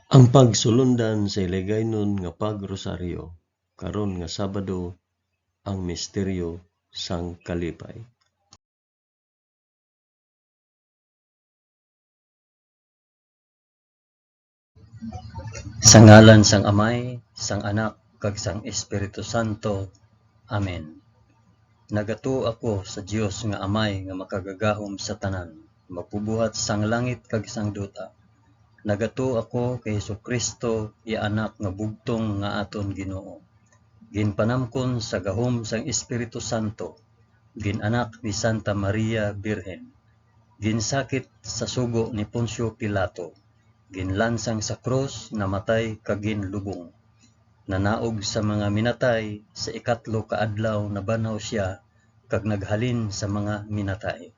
Ang pagsulundan sa iligaynon nga pagrosaryo karon nga Sabado ang misteryo sang kalipay. Sa ngalan sang Amay, sang Anak, kag sang Espiritu Santo. Amen. Nagato ako sa Dios nga Amay nga makagagahom sa tanan, magpubuhat sang langit kag sang duta. Nagato ako kay Jesucristo, iya anak nga bugtong nga aton Ginoo. Ginpanamkon sa gahom sang Espiritu Santo, ginanak ni Santa Maria Birhen, ginsakit sa sugo ni Poncio Pilato, ginlansang sa krus, namatay kag ginlubong. Nanaog sa mga minatay, sa ikatlo ka adlaw nabanhaw siya kag naghalin sa mga minatay.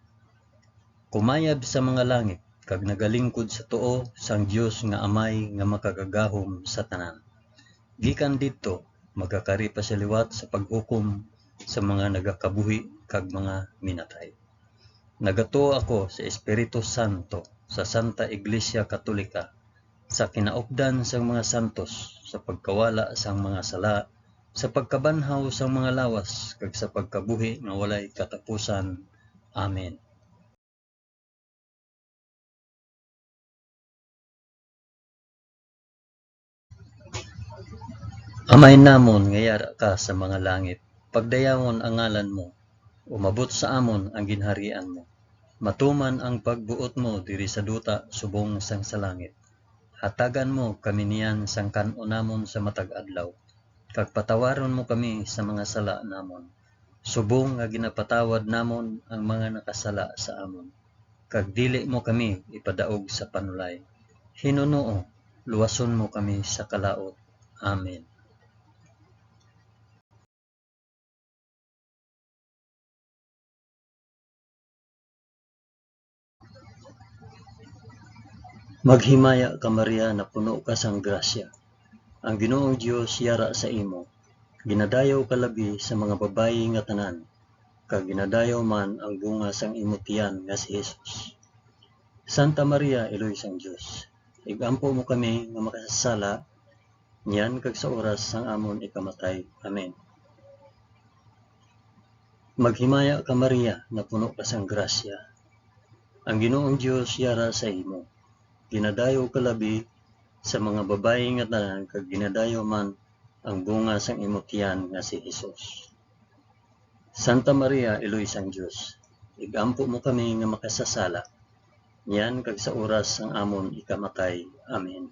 Kumayab sa mga langit kag nagalingkod sa tuo sang Dios nga Amay nga makagagahom sa tanan. Gikan didto magakari pa sa liwat sa paghukom sa mga nagakabuhi kag mga minatay. Nagato ako sa Espiritu Santo, sa Santa Iglesia Katolika, sa kinaupdan sang mga santos, sa pagkawala sang mga sala, sa pagkabanhaw sang mga lawas, kag sa pagkabuhi nga walay katapusan. Amen. Amay namon nga yara ka sa mga langit, pagdayawon ang ngalan mo, umabot sa amon ang ginharian mo. Matuman ang pagbuot mo diri sa duta subong sang sa langit. Hatagan mo kami niyan sang kan-o namon sa matag adlaw, kag patawaron mo kami sa mga sala namon. Subong nga ginapatawad namon ang mga nakasala sa amon. Kag dili mo kami ipadaog sa panulay. Hinunoo, luwason mo kami sa kalaot. Amen. Maghimaya ka Maria na puno ka sang grasya. Ang Ginoong Dios yara sa imo. Ginadayaw ka labi sa mga babayi nga tanan, kag ginadayaw man ang bunga sang imong tiyan nga si Jesus. Santa Maria, Eloy sang Dios, igampo mo kami nga makasasala, niyan kag sa oras sang amon ikamatay. Amen. Maghimaya ka Maria na puno ka sang grasya. Ang Ginoong Dios yara sa imo. Ginadayaw ka labi sa mga babayi nga tanan, kag ginadayaw man ang bunga sang imong tiyan nga si Jesus. Santa Maria, Eloy sang Dios, igampo mo kami nga makasasala, niyan kag sa oras sang amon ikamatay. Amen.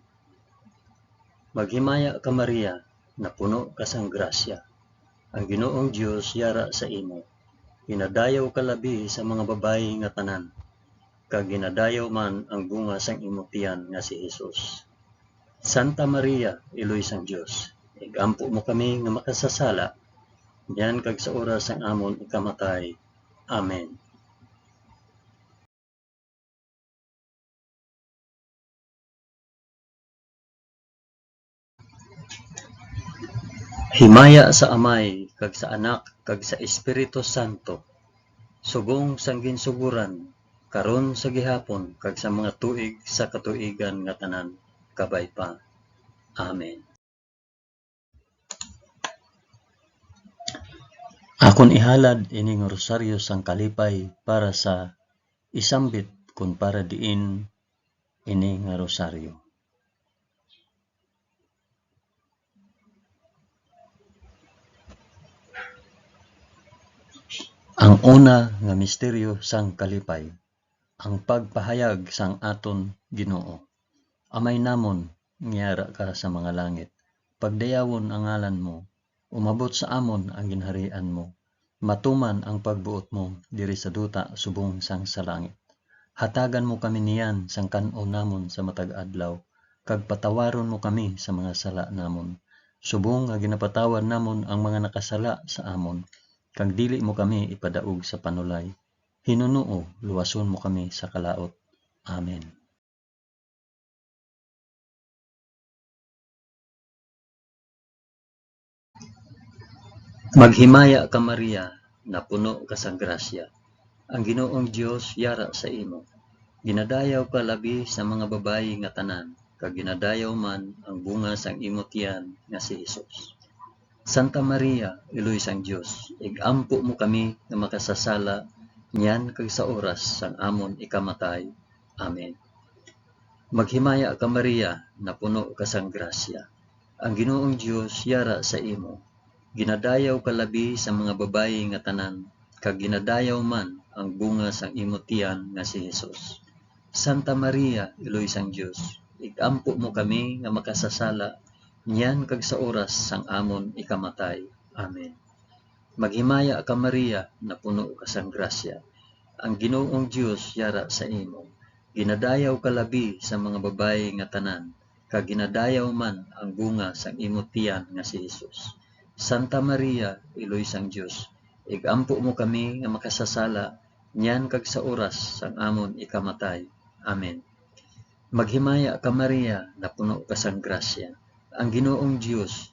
Maghimaya ka Maria na puno ka sang grasya. Ang Ginoong Dios yara sa imo. Ginadayaw ka labi sa mga babayi nga tanan, kag ginadayaw man ang bunga sang imong tiyan nga si Jesus. Santa Maria, Eloy sang Dios, igampo mo kami nga makasasala, niyan kag sa oras sang amon ikamatay. Amen. Himaya sa Amay, kag sa Anak, kag sa Espiritu Santo, subong sang ginsuguran, karon sa gihapon, kag sa mga tuig sa katuigan nga tanan, kabay pa. Amen. Akon ihalad ining rosaryo sang kalipay para sa isambit kun para diin ini nga rosaryo. Ang una nga misteryo sang kalipay, ang pagpahayag sang aton Ginoo. Amay namon, ngiyara ka sa mga langit, pagdayawon ang ngalan mo, umabot sa amon ang ginharian mo, matuman ang pagbuot mo diri sa duta subong sang sa langit. Hatagan mo kami niyan sang kan-o namon sa matag adlaw, kag patawaron mo kami sa mga sala namon, subong nga ginapatawad namon ang mga nakasala sa amon, kag dili mo kami ipadaog sa panulay. Hinunoo, luwason mo kami sa kalaot. Amen. Maghimaya ka Maria na puno ka sa grasya. Ang Ginoong Dios yara sa imo. Ginadayaw ka labi sa mga babayi nga tanan, kag ginadayaw man ang bunga sang imong tiyan nga si Hesus. Santa Maria, Iloy sang Dios, igampo mo kami nga makasasala niyan kag sa oras sang amon ikamatay. Amen. Maghimaya ka Maria, na puno ka sang grasya. Ang Ginoong Dios yara sa imo. Ginadayaw ka labi sa mga babayi nga tanan, kag ginadayaw man ang bunga sang imo tiyan nga si Hesus. Santa Maria, Iloy sang Dios, igampo mo kami nga makasasala niyan kag sa oras sang amon ikamatay. Amen. Maghimaya ka Maria, na puno ka sang grasya. Ang Ginoong Dios yara sa imo. Ginadayaw ka labi sa mga babayi nga tanan, kag ginadayaw man ang bunga sang imo tiyan nga si Hesus. Santa Maria, Iloy sang Dios, igampo mo kami nga makasasala niyan kag sa oras sang amon ikamatay. Amen. Maghimaya ka Maria, na puno ka sang grasya. Ang Ginoong Dios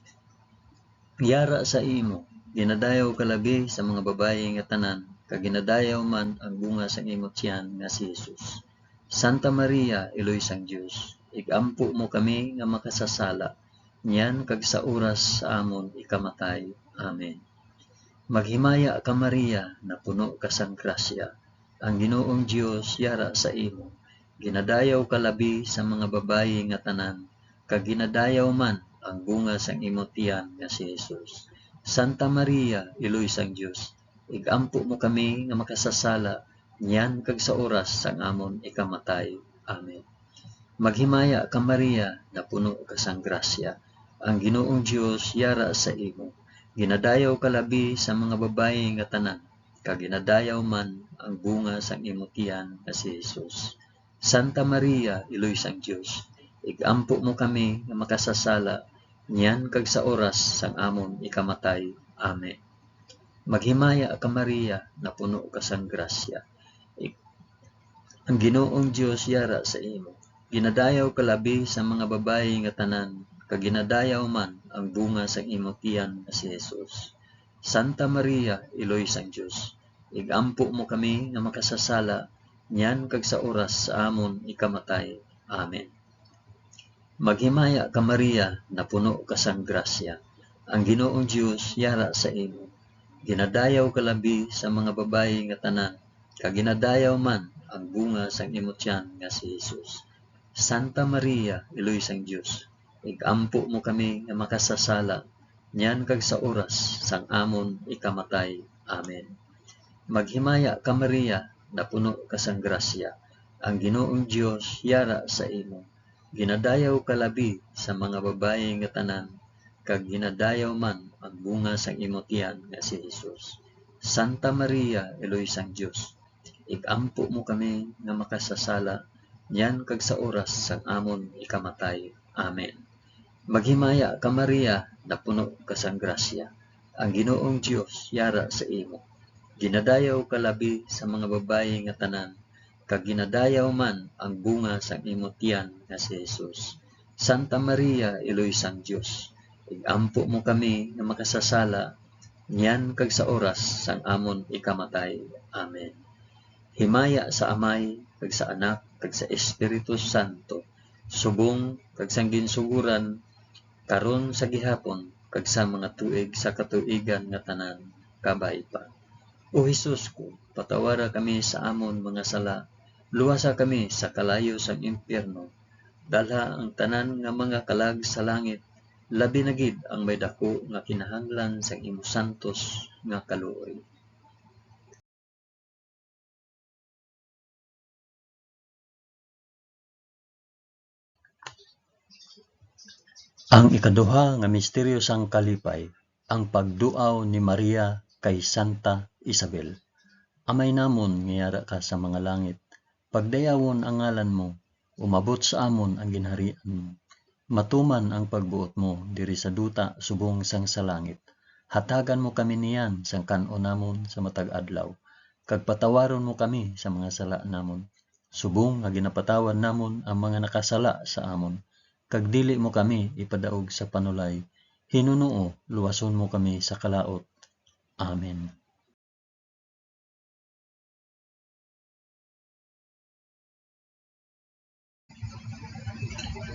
yara sa imo. Ginadayaw ka labi sa mga babayi nga tanan, kag ginadayaw man ang bunga sang imo tiyan nga si Hesus. Santa Maria, Iloy sang Dios, igampo mo kami nga makasasala niyan kag sa oras sa amon ikamatay. Amen. Maghimaya ka Maria, na puno ka sang grasya. Ang Ginoong Dios yara sa imo. Ginadayaw ka labi sa mga babayi nga tanan, kag ginadayaw man ang bunga sang imo tiyan nga si Hesus. Santa Maria, Iloy sang Dios, igampo mo kami nga makasasala niyan kag sa oras sang amon ikamatay. Amen. Maghimaya ka Maria, na puno ka sang grasya. Ang Ginoong Dios yara sa imo. Ginadayaw ka labi sa mga babayi nga tanan, kag ginadayaw man ang bunga sang imo tiyan nga si Hesus. Santa Maria, Iloy sang Dios, igampo mo kami nga makasasala niyan kag sa oras sang amon ikamatay. Amen. Maghimaya ka Maria, na puno ka sang grasya. Ang Ginoong Dios yara sa imo. Ginadayaw ka labi sa mga babayi nga tanan, kag ginadayaw man ang bunga sang imo tiyan nga si Hesus. Santa Maria, Iloy sang Dios, igampo mo kami nga makasasala niyan kag sa oras sa amon ikamatay. Amen. Maghimaya ka Maria, na puno ka sang grasya. Ang Ginoong Dios yara sa imo. Ginadayaw ka labi sa mga babayi nga tanan, kag ginadayaw man ang bunga sang imo tiyan nga si Hesus. Santa Maria, Iloy sang Dios, igampo mo kami nga makasasala niyan kag sa oras sang amon ikamatay. Amen. Maghimaya ka Maria, na puno ka sang grasya. Ang Ginoong Dios yara sa imo. Ginadayaw ka labi sa mga babayi nga tanan, kag ginadayaw man ang bunga sang imo tiyan nga si Hesus. Santa Maria, Iloy sang Dios, igampo mo kami nga makasasala niyan kag sa oras sang amon ikamatay. Amen. Maghimaya ka Maria, na puno ka sang grasya. Ang Ginoong Dios yara sa imo. Ginadayaw ka labi sa mga babayi nga tanan, kag ginadayaw man ang bunga sang imo tiyan nga si Hesus. Santa Maria, Iloy sang Dios, igampo mo kami nga makasasala niyan kag sa oras sang amon ikamatay. Amen. Himaya sa Amay, kag sa Anak, kag sa Espiritu Santo, subong kag sang ginsuguran karon sa gihapon kag sa mga tuig sa katuigan nga tanan, kabay pa. O Hesus ko, patawara kami sa amon mga sala, luwasa kami sa kalayo sang impyerno, dalha ang tanan nga mga kalag sa langit, labi na gid ang may dako nga kinahanglan sang imo santos nga kaluoy. Ang ikaduha nga misteryo sang kalipay, ang pagduaw ni Maria kay Santa Isabel. Amay namon ngiyara ka sa mga langit, pagdayawon ang ngalan mo, umabot sa amon ang ginharian mo. Matuman ang pagbuot mo diri sa duta subong sang sa langit. Hatagan mo kami niyan sang kan-o namon sa matag adlaw, kag patawaron mo kami sa mga sala namon. Subong nga ginapatawan namon ang mga nakasala sa amon. Kag dili mo kami ipadaog sa panulay, Hinunoo, luwason mo kami sa kalaot. Amen.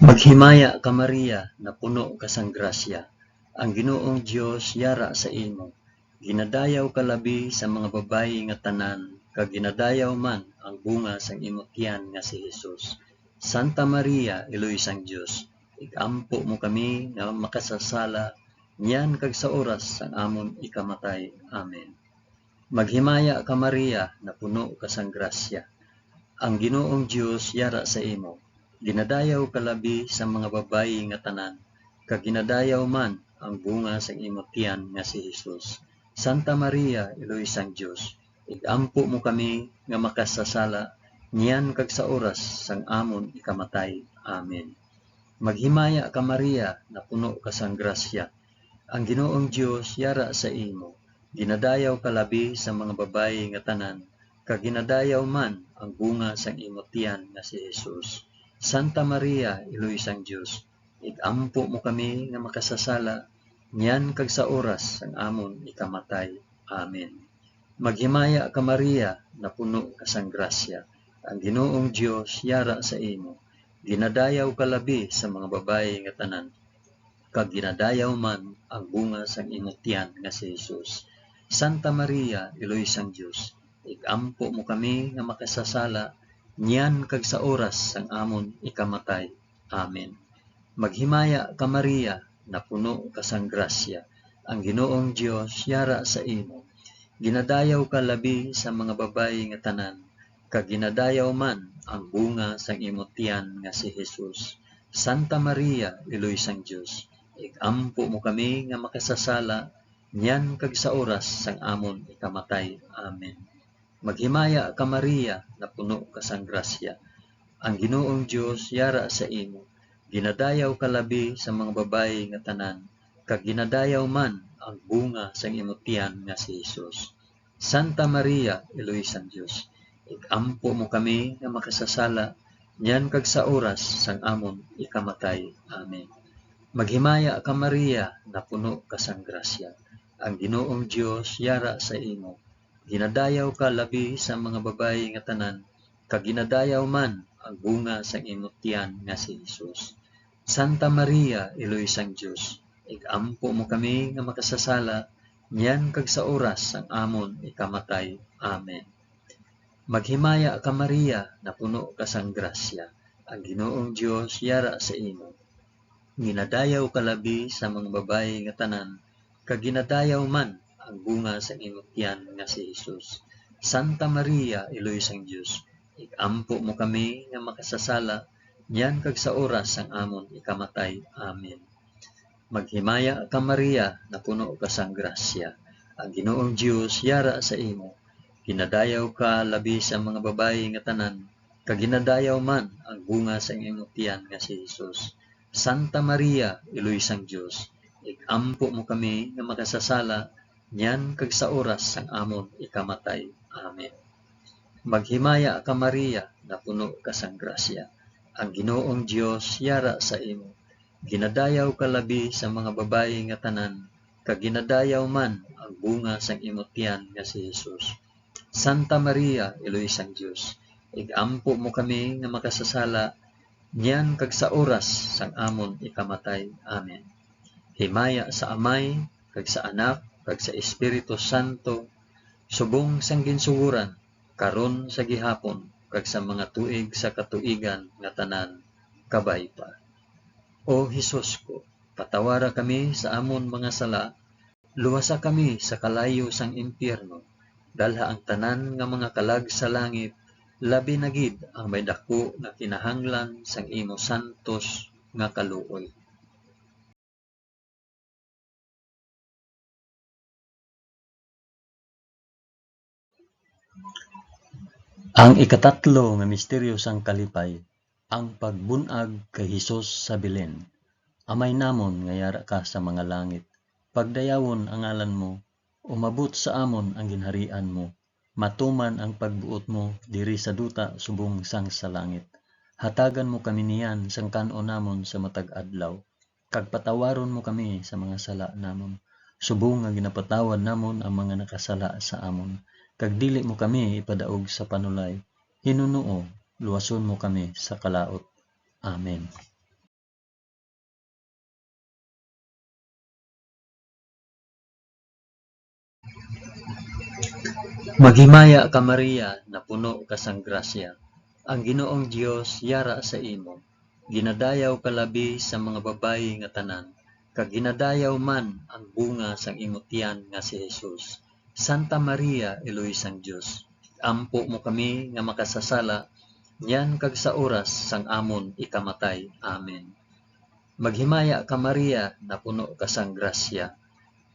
Maghimaya ka Maria, na puno ka sang grasya. Ang Ginoong Dios yara sa imo. Ginadayaw ka labi sa mga babayi nga tanan, kag ginadayaw man ang bunga sang imong tiyan nga si Jesus. Santa Maria, Iloy sang Dios, igampo mo kami nga makasasala, niyan kag sa oras sang amon ikamatay. Amen. Maghimaya ka Maria, na puno ka sang grasya. Ang Ginoong Dios yara sa imo. Ginadayaw ka labi sa mga babayi nga tanan, kag ginadayaw man ang bunga sang imong tiyan nga si Jesus. Santa Maria, Iloy sang Dios, igampo mo kami nga makasasala, niyan kag sa oras sang amon ikamatay. Amen. Maghimaya ka Maria, na puno ka sang grasya. Ang Ginoong Dios yara sa imo. Ginadayaw ka labi sa mga babayi nga tanan, kag ginadayaw man ang bunga sang imong tiyan nga si Jesus. Santa Maria, Iloy sang Dios, igampo mo kami nga makasasala, niyan kag sa oras sang amon ikamatay. Amen. Maghimaya ka Maria, na puno ka sang grasya. Ang Ginoong Dios yara sa imo. Ginadayaw ka labi sa mga babayi nga tanan, kag ginadayaw man ang bunga sang imong tiyan nga si Jesus. Santa Maria, Iloy sang Dios, igampo mo kami nga makasasala, niyan kag sa oras sang amon ikamatay. Amen. Maghimaya ka Maria, na puno ka sang grasya. Ang Ginoong Dios yara sa imo. Ginadayaw ka labi sa mga babayi nga tanan, kag ginadayaw man ang bunga sang imong tiyan nga si Jesus. Santa Maria, Iloy sang Dios, igampo mo kami nga makasasala, niyan kag sa oras sang amon ikamatay. Amen. Maghimaya ka Maria, na puno ka sang grasya. Ang Ginoong Dios yara sa imo. Ginadayaw ka labi sa mga babayi nga tanan, kag ginadayaw man ang bunga sang imong tiyan nga si Jesus. Santa Maria, Iloy sang Dios, igampo mo kami nga makasasala, niyan kag sa oras sang amon ikamatay. Amen. Maghimaya ka Maria, na puno ka sang grasya. Ang Ginoong Dios yara sa imo. Ginadayaw ka labi sa mga babayi nga tanan, kag ginadayaw man ang bunga sang imong tiyan nga si Jesus. Santa Maria, Iloy sang Dios, igampo mo kami nga makasasala, niyan kag sa oras sang amon ikamatay. Amen. Maghimaya ka Maria, na puno ka sang grasya. Ang Ginoong Dios yara sa imo. Ginadayaw ka labi sa mga babayi nga tanan, kag ginadayaw man ang bunga sa imong tiyan nga si Jesus. Santa Maria, Iloy sang Dios, igampo mo kami nga makasasala, niyan kag sa oras sang amon ikamatay. Amen. Maghimaya ka Maria, na puno ka sang grasya. Ang Ginoong Dios yara sa imo. Ginadayaw ka labi sa mga babayi nga tanan, kag ginadayaw man ang bunga sa imong tiyan nga si Jesus. Santa Maria, Iloy sang Dios, igampo mo kami nga makasasala, niyan kag sa oras sang amon ikamatay. Amen. Maghimaya ka Maria, na puno ka sang grasya. Ang Ginoong Dios yara sa imo. Ginadayaw ka labi sa mga babayi nga tanan, kag ginadayaw man ang bunga sang imong tiyan nga si Jesus. Santa Maria, Iloy sang Dios, igampo mo kami nga makasasala, niyan kag sa oras sang amon ikamatay. Amen. Himaya sa Amay, kag sa Anak, kag sa Espiritu Santo, subong sang ginsuguran, karon sa gihapon, kag sa mga tuig sa katuigan nga tanan, kabay pa. O Hesus ko, patawara kami sa amon mga sala, luwasa kami sa kalayo sang impyerno, dalha ang tanan nga mga kalag sa langit, labi na gid ang may dako nga kinahanglan sang imo santos nga kaluoy. Ang ikatatlo nga misteryo sang kalipay, ang pagbunag kay Hesus sa Belen. Amay namon nga yara ka sa mga langit, pagdayawon ang ngalan mo, umabot sa amon ang ginharian mo, matuman ang pagbuot mo diri sa duta subong sang sa langit. Hatagan mo kami niyan sang kanon namon sa matag adlaw, kag patawaron mo kami sa mga sala namon, subong nga ginapatawad namon ang mga nakasala sa amon, kag dili mo kami ipadaog sa panulay. Hinunoo, luwason mo kami sa kalaot. Amen. Maghimaya ka Maria, na puno ka sang grasya. Ang Ginoong Dios yara sa imo. Ginadayaw ka labi sa mga babayi nga tanan, kag ginadayaw man ang bunga sang imong tiyan nga si Jesus. Santa Maria, Eloy sang Dios, ampo mo kami nga makasasala, yan kag sa oras sang amon ikamatay. Amen. Maghimaya ka Maria, na puno ka sang grasya.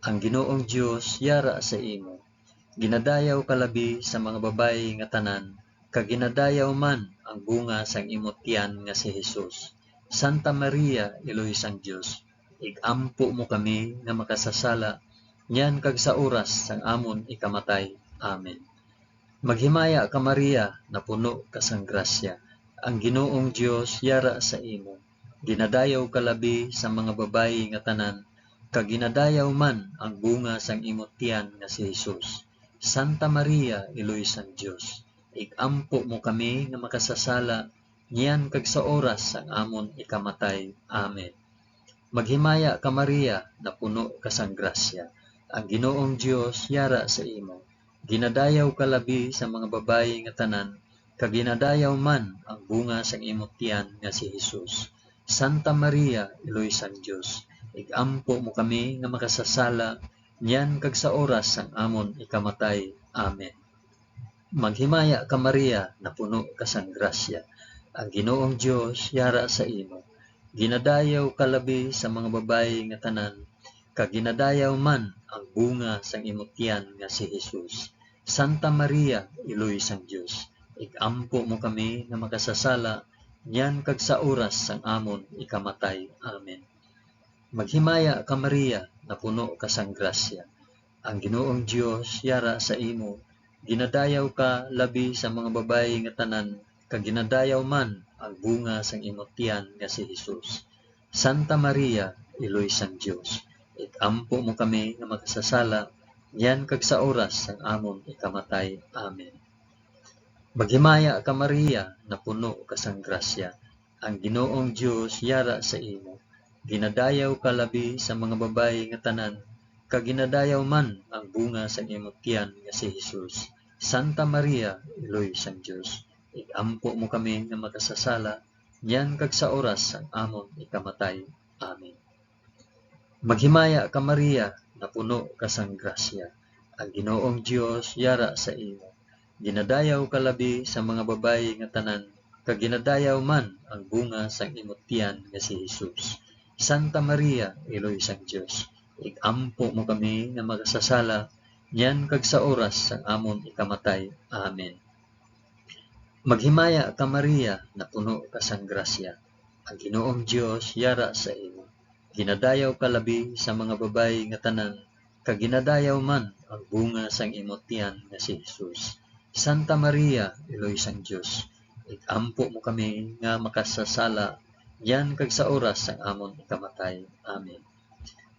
Ang Ginoong Dios yara sa imo. Ginadayaw ka labi sa mga babayi nga tanan, kag ginadayaw man ang bunga sang imong tiyan nga si Jesus. Santa Maria, Eloy sang Dios, igampo mo kami nga makasasala, nyan kag sa oras sang amon ikamatay. Amen. Maghimaya ka Maria, na puno ka sang grasya. Ang Ginoong Dios yara sa imo. Ginadayaw ka labi sa mga babayi nga tanan, kag ginadayaw man ang bunga sang imong tiyan nga si Jesus. Santa Maria, Eloy sang Dios, igampo mo kami nga makasasala, niyan kag sa oras sang amon ikamatay. Amen. Maghimaya ka Maria, na puno ka sang grasya. Ang Ginoong Dios yara sa imo. Ginadayaw ka labi sa mga babayi nga tanan, kag ginadayaw man ang bunga sang imong tiyan nga si Jesus. Santa Maria, Eloy sang Dios, igampo mo kami nga makasasala, niyan kag sa oras sang amon ikamatay. Amen. Maghimaya ka Maria, na puno ka sang grasya. Ang Ginoong Dios yara sa imo. Ginadayaw ka labi sa mga babayi nga tanan, kag ginadayaw man ang bunga sang imong tiyan nga si Jesus. Santa Maria, Eloy sang Dios, igampo mo kami nga makasasala, niyan kag sa oras sang amon ikamatay. Amen. Maghimaya ka Maria, na puno ka sang grasya. Ang Ginoong Dios yara sa imo. Ginadayaw ka labi sa mga babayi nga tanan, kag ginadayaw man ang bunga sang imong tiyan nga si Jesus. Santa Maria, Eloy sang Dios, igampo mo kami nga makasasala, yan kag sa oras sang amon ikamatay. Amen. Maghimaya ka Maria, na puno ka sang grasya. Ang Ginoong Dios yara sa imo. Ginadayaw ka labi sa mga babayi nga tanan, kag ginadayaw man ang bunga sang imong tiyan nga si Jesus. Santa Maria, Eloy sang Dios, igampo mo kami nga makasasala, yan kag sa oras sang amon ikamatay. Amen. Maghimaya ka Maria, na puno ka sang grasya. Ang Ginoong Dios yara sa imo. Ginadayaw ka labi sa mga babayi nga tanan, kag ginadayaw man ang bunga sang imong tiyan nga si Jesus. Santa Maria, Eloy sang Dios, igampo mo kami nga makasasala, yan kag sa oras sang amon ikamatay. Amen. Maghimaya ka Maria, na puno ka sang grasya. Ang Ginoong Dios yara sa imo. Ginadayaw ka labi sa mga babayi nga tanan, kag ginadayaw man ang bunga sang imong tiyan nga si Jesus. Santa Maria, Eloy sang Dios, igampo mo kami nga makasasala, yan kag sa oras sang amon ikamatay. Amen.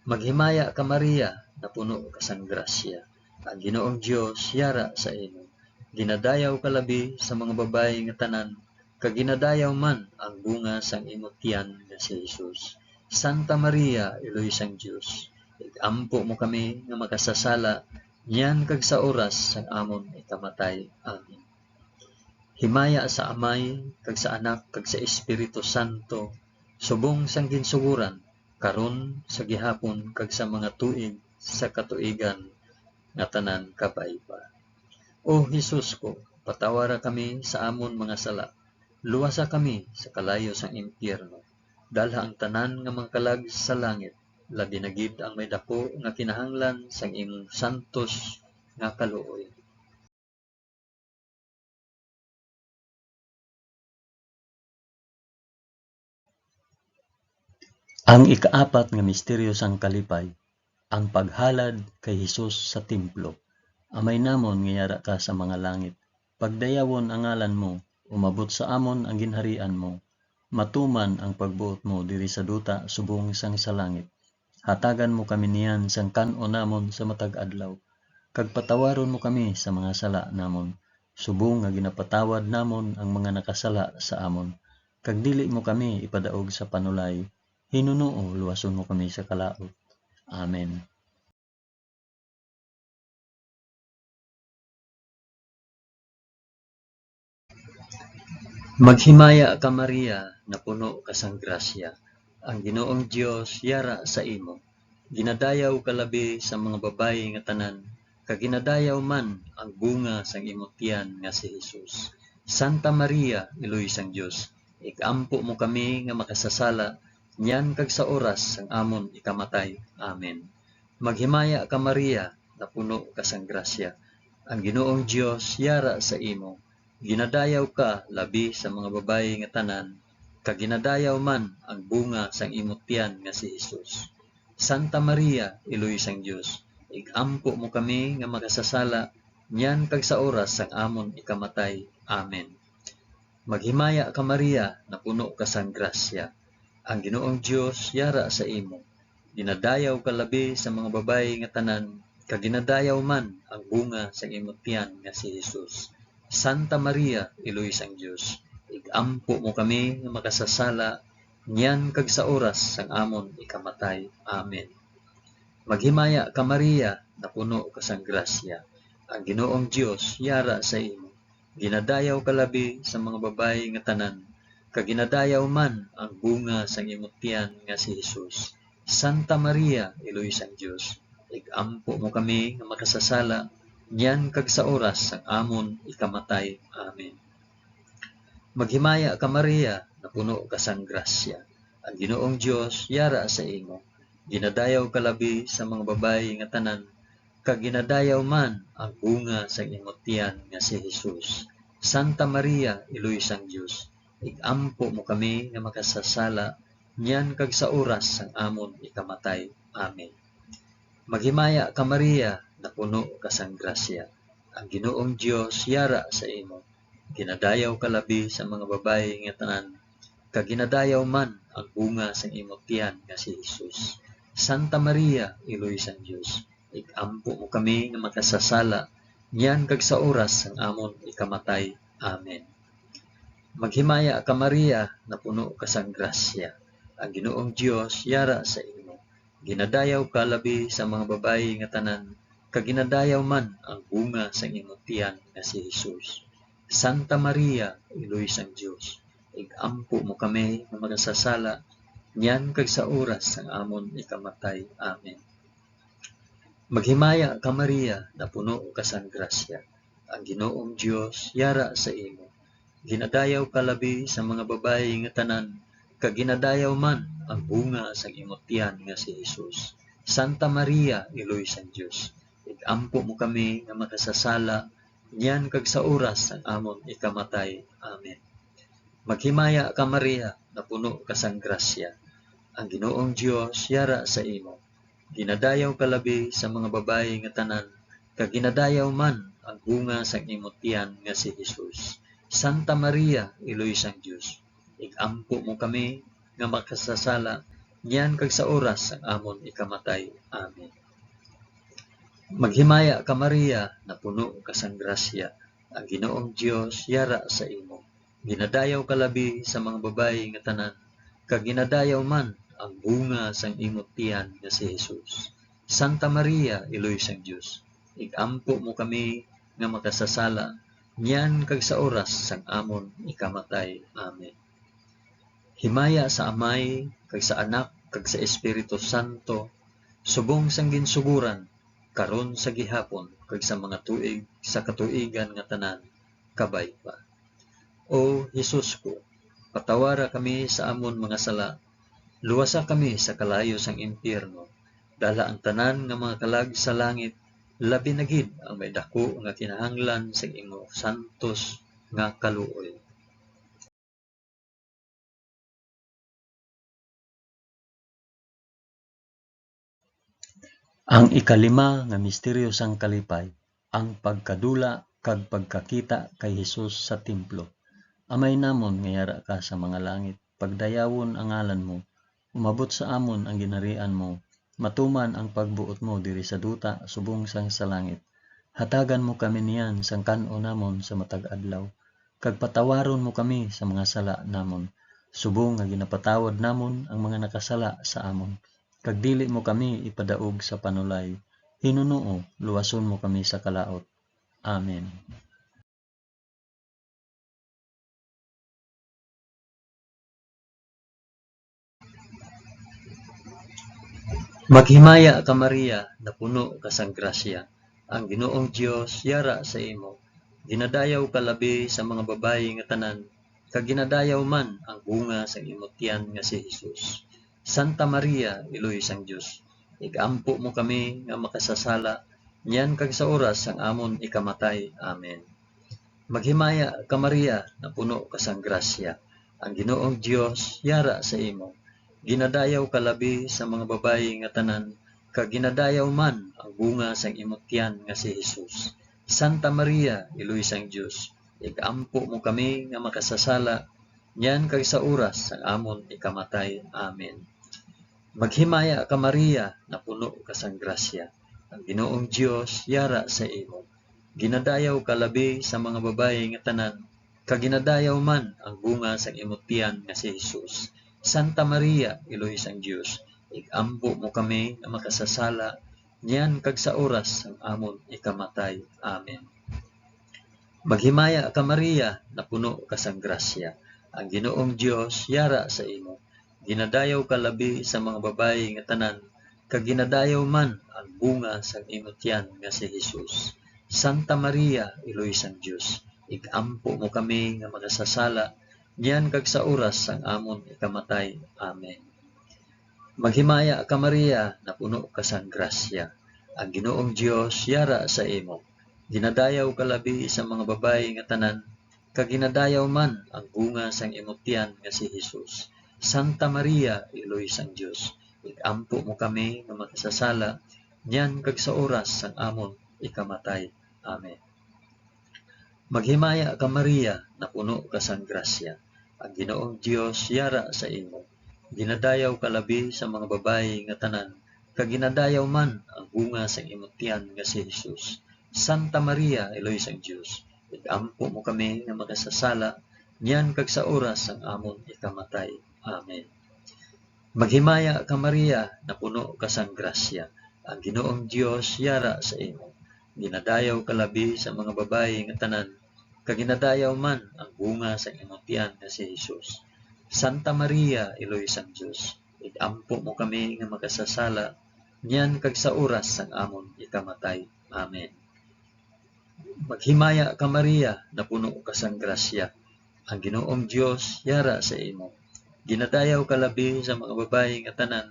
Maghimaya ka Maria, na puno ka sang grasya. Ang Ginoong Dios yara sa imo. Ginadayaw ka labi sa mga babayi nga tanan, kag ginadayaw man ang bunga sang imong tiyan nga si Jesus. Santa Maria, Eloy sang Dios, igampo mo kami nga makasasala, niyan kag sa oras sang amon ikamatay. Amen. Himaya sa Amay, kag sa Anak, kag sa Espiritu Santo, subong sang ginsuguran, karon sa gihapon, kag sa mga tuig sa katuigan nga tanan kabayba. O Jesus ko, patawara kami sa amon mga sala, luwasa kami sa kalayo sang impyerno, dalha ang tanan nga mga kalag sa langit, labi na gid ang may dako nga kinahanglan sang imong santos nga kaluoy. Ang ikaapat nga misteryo sang kalipay, ang paghalad kay Hesus sa templo. Amay namon nga yara ka sa mga langit. Pagdayawon ang ngalan mo, umabot sa amon ang ginharian mo. Matuman ang pagbuot mo diri sa duta subong sang sa langit. Hatagan mo kami niyan sang kan-o namon sa matag adlaw. Kag patawaron mo kami sa mga sala namon, subong nga ginapatawad namon ang mga nakasala sa amon. Kag dili mo kami ipadaog sa panulay, Hinunoo luwason mo kami sa kalaot. Amen. Maghimaya ka Maria, na puno ka sang grasya. Ang Ginoong Dios yara sa imo. Ginadayaw ka labi sa mga babayi nga tanan, kag ginadayaw man ang bunga sang imong tiyan nga si Hesus. Santa Maria, iloy sang Dios, ikampo mo kami nga makasasala, nyan kag sa oras sang amon ikamatay. Amen. Maghimaya ka Maria, na puno ka sang grasya. Ang Ginoong Dios yara sa imo. Ginadayaw ka labi sa mga babayi nga tanan, kag ginadayaw man ang bunga sang imong tiyan nga si Hesus. Santa Maria, iloy sang Dios, igampo mo kami nga makasasala, nyan kag sa oras sang amon ikamatay. Amen. Maghimaya ka Maria, na puno ka sang grasya. Ang Ginoong Dios yara sa imo. Ginadayaw ka labi sa mga babayi nga tanan, kag ginadayaw man ang bunga sang imong tiyan nga si Hesus. Santa Maria, iloy sang Dios, igampo mo kami nga makasasala, nyan kag sa oras sang amon ikamatay. Amen. Maghimaya ka Maria, na puno ka sang grasya. Ang Ginoong Dios yara sa imo. Ginadayaw ka labi sa mga babayi nga tanan, kag ginadayaw man ang bunga sang imong tiyan nga si Hesus. Santa Maria, iloy sang Dios, igampo mo kami nga makasasala, nyan kag sa oras sang amon ikamatay. Amen. Maghimaya ka Maria, na puno ka sang grasya. Ang Ginoong Dios yara sa imo. Ginadayaw ka labi sa mga babayi nga tanan, kag ginadayaw man ang bunga sang imong tiyan nga si Hesus. Santa Maria, iloy sang Dios, igampo mo kami nga makasasala, nyan kag sa oras sang amon ikamatay. Amen. Maghimaya ka Maria, na puno ka sang grasya. Ang Ginoong Dios yara sa imo. Ginadayaw ka labi sa mga babayi nga tanan, kag ginadayaw man ang bunga sang imong tiyan nga si Hesus. Santa Maria, iloy sang Dios, igampo mo kami nga makasasala, nyan kag sa oras sang amon ikamatay. Amen. Maghimaya ka Maria, na puno ka sang grasya. Ang Ginoong Dios yara sa imo. Ginadayaw ka labi sa mga babayi nga tanan, kag ginadayaw man ang bunga sang imong tiyan nga si Hesus. Santa Maria, iloy sang Dios, igampo mo kami nga makasasala, nyan kag sa oras sang amon ikamatay. Amen. Maghimaya ka Maria, na puno ka sang grasya. Ang Ginoong Dios yara sa imo. Ginadayaw ka labi sa mga babayi nga tanan, kag ginadayaw man ang bunga sang imong tiyan nga si Hesus. Santa Maria, iloy sang Dios, igampo mo kami nga makasasala, nyan kag sa oras sang amon ikamatay. Amen. Maghimaya ka Maria, na puno ka sang grasya. Ang Ginoong Dios yara sa imo. Ginadayaw ka labi sa mga babayi nga tanan, kag ginadayaw man ang bunga sang imong tiyan nga si Hesus. Santa Maria, iloy sang Dios, igampo mo kami nga makasasala, nyan kag sa oras sang amon ikamatay. Amen. Maghimaya ka Maria, na puno ka sang grasya. Ang Ginoong Dios yara sa imo. Ginadayaw ka labi sa mga babayi nga tanan, kag ginadayaw man ang bunga sang imong tiyan nga si Hesus. Santa Maria, iloy sang Dios, igampo mo kami nga makasasala, nyan kag sa oras sang amon ikamatay. Amen. Himaya sa Amay, kag sa Anak, kag sa Espiritu Santo, subong sang ginsuguran, karon sa gihapon, kag sa mga tuig sa katuigan nga tanan, kabay pa. O Hesus ko, patawara kami sa amon mga sala, luwasa kami sa kalayo sang impyerno, dala ang tanan nga mga kalag sa langit, labi na gid ang may dako nga kinahanglan sa imo santos nga kaluoy. Ang ikalima nga misteryo sang kalipay, ang pagkadula kag pagkakita kay Hesus sa templo. Amay namon nga yara ka sa mga langit, pagdayawon ang ngalan mo, umabot sa amon ang ginharian mo, matuman ang pagbuot mo diri sa duta subong sang sa langit. Hatagan mo kami niyan sang kan-o namon sa matag adlaw, kag patawaron mo kami sa mga sala namon, subong nga ginapatawad namon ang mga nakasala sa amon. Kag dili mo kami ipadaog sa panulay, Hinunoo, luwason mo kami sa kalaot. Amen. Maghimaya ka Maria, na puno ka sang grasya. Ang Ginoong Dios yara sa imo. Ginadayaw ka labi sa mga babayi nga tanan, kag ginadayaw man ang bunga sa imong tiyan nga si Hesus. Santa Maria, Iloy sang Dios, igampo mo kami nga makasasala, niyan kag sa oras sang amon ikamatay. Amen. Maghimaya ka Maria, na puno ka sang grasya. Ang Ginoong Dios yara sa imo. Ginadayaw ka labi sa mga babayi nga tanan, kag ginadayaw man ang bunga sang imong tiyan nga si Hesus. Santa Maria, Iloy sang Dios, igampo mo kami nga makasasala, niyan kag sa oras sang amon ikamatay. Amen. Maghimaya ka Maria, na puno ka sang grasya. Ang Ginoong Dios yara sa imo. Ginadayaw ka labi sa mga babayi nga tanan, kag ginadayaw man ang bunga sang imong tiyan nga si Hesus. Santa Maria, Iloy sang Dios, igampo mo kami nga makasasala, niyan kag sa oras sang amon ikamatay. Amen. Maghimaya ka Maria, na puno ka sang grasya. Ang Ginoong Dios yara sa imo. Ginadayaw ka labi sa mga babayi nga tanan, kag ginadayaw man ang bunga sang imong tiyan nga si Hesus. Santa Maria, Iloy sang Dios, igampo mo kami nga makasasala, niyan kag sa oras sang amon ikamatay. Amen. Maghimaya ka Maria, na puno ka sang grasya. Ang Ginoong Dios yara sa imo. Ginadayaw ka labi sa mga babayi nga tanan, kag ginadayaw man ang bunga sang imong tiyan nga si Hesus. Santa Maria, Iloy sang Dios, igampo mo kami nga makasasala, niyan kag sa oras sang amon ikamatay. Amen. Maghimaya ka Maria, na puno ka sang grasya. Ang Ginoong Dios yara sa imo. Ginadayaw ka labi sa mga babayi nga tanan, kag ginadayaw man ang bunga sang imong tiyan nga si Hesus. Santa Maria, Iloy sang Dios, igampo mo kami nga makasasala, niyan kag sa oras sang amon ikamatay. Amen. Maghimaya ka Maria, na puno ka sang grasya. Ang Ginoong Dios yara sa imo. Ginadayaw ka labi sa mga babayi nga tanan, kag ginadayaw man ang bunga sa imong tiyan nga si Hesus. Santa Maria, Iloy sang Dios, igampo mo kami nga makasasala, niyan kag sa oras sang amon ikamatay. Amen. Maghimaya ka Maria, na puno ka sang grasya. Ang Ginoong Dios yara sa imo. Ginadayaw ka labi sa mga babayi nga tanan,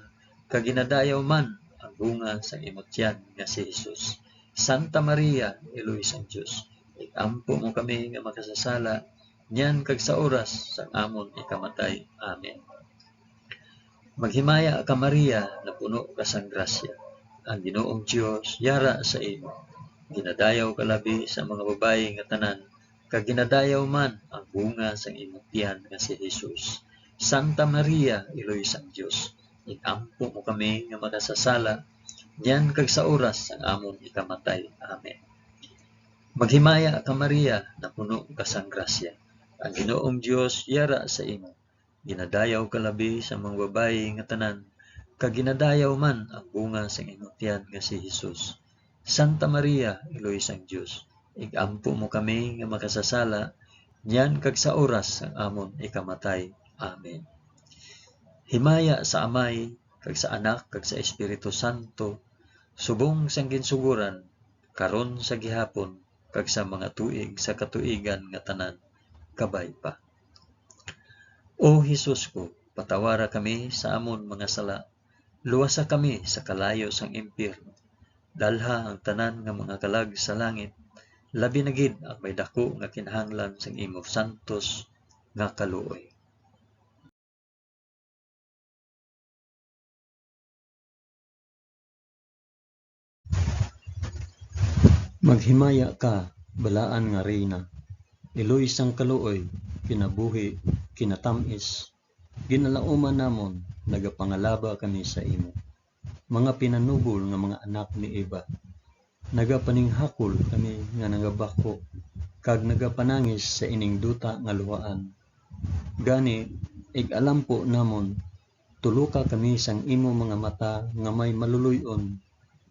kag ginadayaw man ang bunga sa imong tiyan nga si Hesus. Santa Maria, Iloy sang Dios, igampo mo kami nga makasasala, niyan kag sa oras sang amon ikamatay. Amen. Maghimaya ka Maria, na puno ka sang grasya. Ang Ginoong Dios yara sa imo. Ginadayaw ka labi sa mga babayi nga tanan, kag ginadayaw man ang bunga sang imong tiyan nga si Hesus. Santa Maria, Iloy sang Dios, igampo mo kami nga makasasala, niyan kag sa oras sang amon ikamatay. Amen. Maghimaya ka Maria, na puno ka sang grasya. Ang Ginoong Dios yara sa imo. Ginadayaw ka labi sa mga babayi nga tanan, kag ginadayaw man ang bunga sang imong tiyan nga si Hesus. Santa Maria, Iloy sang Dios, igampo mo kami nga makasasala, niyan kag sa oras sang amon ikamatay. Amen. Himaya sa Amay, kag sa Anak, kag sa Espiritu Santo, subong sang ginsuguran, karon sa gihapon, kag sa mga tuig sa katuigan nga tanan, kabay pa. O Hesus ko, patawara kami sa amon mga sala, luwasa kami sa kalayo sang impyerno, dalha ang tanan nga mga kalag sa langit, labi na gid ang may dako nga kinahanglan sang imo santos nga kaluoy. Maghimaya ka, balaan nga reyna, iloy sang kaluoy, kinabuhi, kinatamis, ginalauman namon, nagapangalaba kami sa imo. Mga pinanubol nga mga anak ni Eva, nagapaninghakol kami nga nagabako, kag nagapanangis sa ining duta nga luhaan. Gani, ig-alampo namon, tuluka kami sang imo mga mata nga may maluluyon,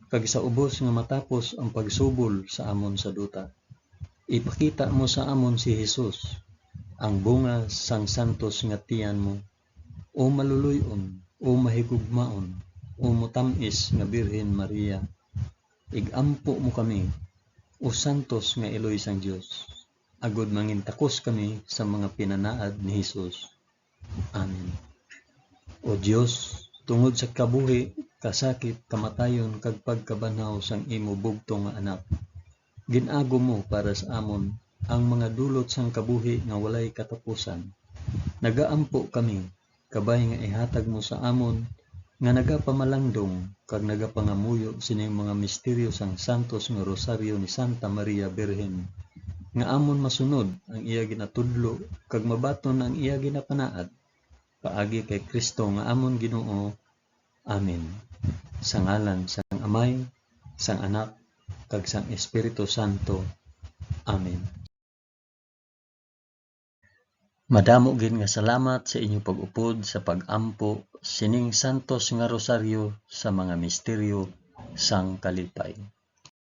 kag sa ubos nga matapos ang pagsubol sa amon sa duta. Ipakita mo sa amon si Hesus, ang bunga sang santos nga tiyan mo, o maluluyon, o mahigugmaon, o mutamis nga Birhen Maria, igampo mo kami, o santos nga Eloy sang Dios, agod mangintakos kami sa mga pinanaad ni Hesus. Amen. O Dios, tungod sa kabuhi, kasakit, kamatayon, kag pagkabanhaw sang imo bugtong nga anak, ginago mo para sa amon ang mga dulot sang kabuhi nga walay katapusan. Nagaampo kami, kabay nga ihatag mo sa amon, nga nagapamalandong, kag nagapangamuyo sining mga misteryo sang santos nga rosaryo ni Santa Maria Birhen, nga amon masunod ang iya ginatudlo, kag mabaton ang iya ginapanaad, paagi kay Kristo nga amon Ginoo. Amen. Sa ngalan sang Amay, sang Anak, kag sang Espiritu Santo. Amen. Madamo gid nga salamat sa inyong pag-upod sa pag-ampo sining santos nga rosaryo sa mga misteryo sang kalipay.